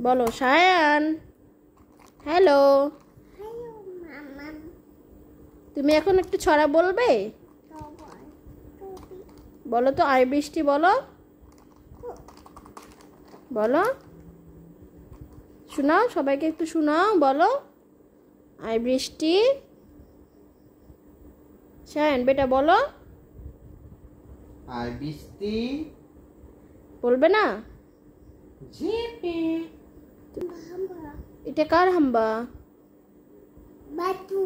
বলো সায়ান। হ্যালো, তুমি এখন একটু ছড়া বলবে? বলো তো, আই বৃষ্টি বলো, বলো, শোনাও, সবাইকে একটু শোনাও, বলো আই বৃষ্টি। সায়ান বেটা বলো। আই বৃষ্টি বলবে না? ঝেপে এটা কার হাম্বা? বাটু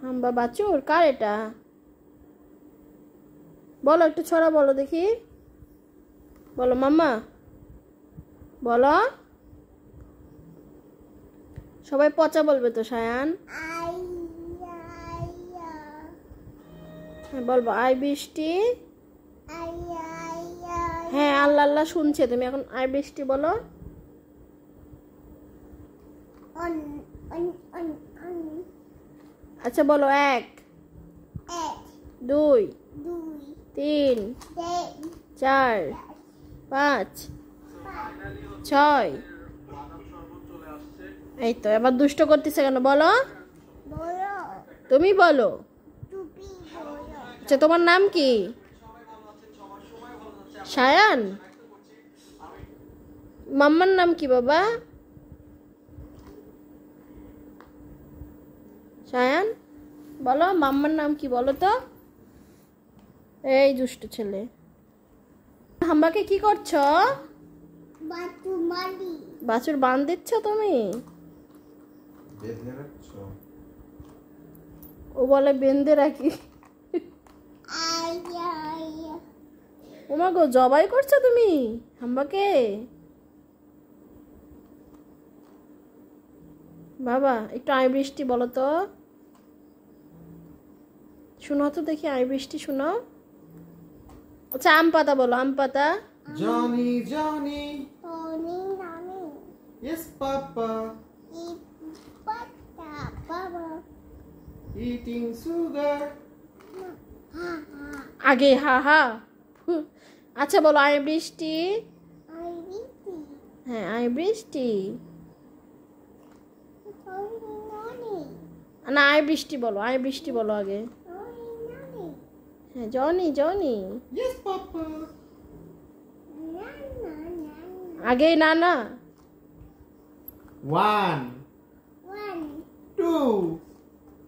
হাম্বা বাছুর কার এটা? বলো একটু ছড়া বলো দেখি, বলো মাম্মা, বলো। সবাই পচা বলবে তো সায়ান। আইয়া হ্যাঁ বলবো আই বৃষ্টি। আইয়া হ্যাঁ আল্লাহ আল্লাহ শুনছে, তুমি এখন আই বৃষ্টি বলো। অন অন অন অন আচ্ছা বলো, 1 এক 2 দুই 3 তিন 4 5 6। এই তো এবার দুষ্ট করতেছে কেন বলো? বলো তুমি বলো। টুপি বলো আচ্ছা তোমার নাম কি? সায়ান। মাম্মার নাম কি বাবা? সায়ান বলো মাম্মার নাম কি বলো তো। এই দুষ্ট ছেলে, হাম্বাকে কি করছো? বাটু মালি বাছুর বান দিচ্ছ তুমি? বেঁধে রাখছো? ও বলে বেঁধে রাখি। আইয়া আইয়া ওমা গো, জবাই করছো তুমি হাম্বাকে? বাবা একটু আই বৃষ্টি বলো তো, শোনাও তো দেখি, আই বৃষ্টি শোনাও। আচ্ছা আম পাতা বলো, আম পাতা। জনি জনি টনি নানি ইয়েস পাপা ইপাতা বাবা ইটিং সুগার। হা হা আগে হা হা। আচ্ছা বলো আই বৃষ্টি। আই বিটি হ্যাঁ আই বৃষ্টি। টনি নানি না আই বৃষ্টি বলো, আই বৃষ্টি বলো আগে। টনি নানি হ্যাঁ জনি জনি। ইয়েস পাপা না না না আগেই না না। 1 one 2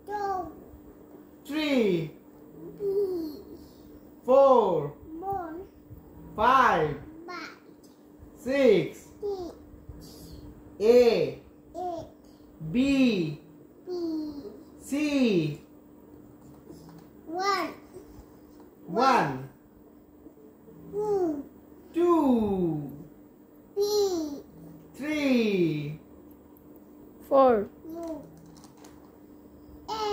two 3 B 4 one 5 five 6 six A eight B B C 1 1 two 2 B 3 4 U A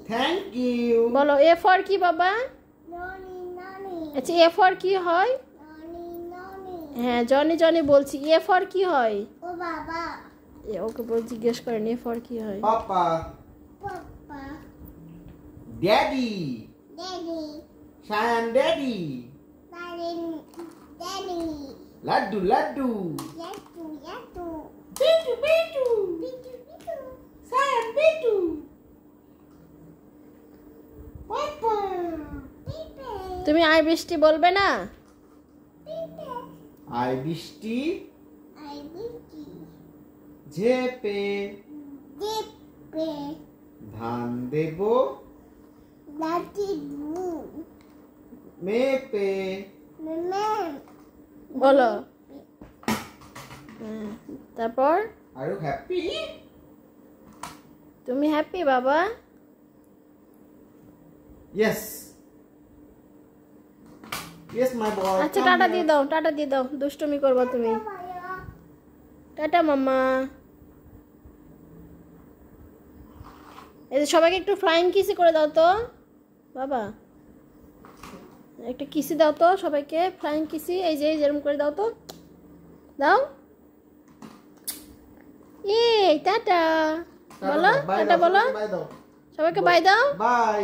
thank you. বলো এ ফর কি বাবা? Noni noni আচ্ছা এ ফর কি হয়? noni noni হ্যাঁ জনি জনি বলছি, এ ফর কি হয়? ও বাবা ওকে বল, জিজ্ঞেস করেন এ ফর কি হয়। Papa papa daddy daddy Sayan daddy daddy Laddu Laddu yatu yatu Bitu Bitu bitu bitu Sayan Bitu papa pipe তুমি আই বৃষ্টি বলবে না? pipe আই বৃষ্টি I wiki ঝেপে dipe ধান দেব daddy blue মেপে। meme বলো। হ্যাঁ, তারপর আর ইউ হ্যাপি? তুমি হ্যাপি বাবা? ইয়েস ইয়েস মাই বয়। আচ্ছা টাটা দিয়ে দাও, টাটা দিয়ে দাও, দুষ্টুমি করবা তুমি। টাটা মাম্মা। এই যে সবাইকে একটু ফ্লাইং কিসি করে দাও তো বাবা, একটা কিসি দাও তো সবাইকে, ফ্লাইং কিসি। এই যে যেরকম করে দাও তো, দাও। এই টাটা বলো, টাটা বলো, বাই দাও, সবাইকে বাই দাও। বাই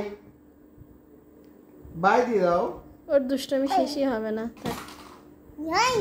বাই দিয়ে দাও। ওর দুষ্টুমি শেষই হবে না। Yay!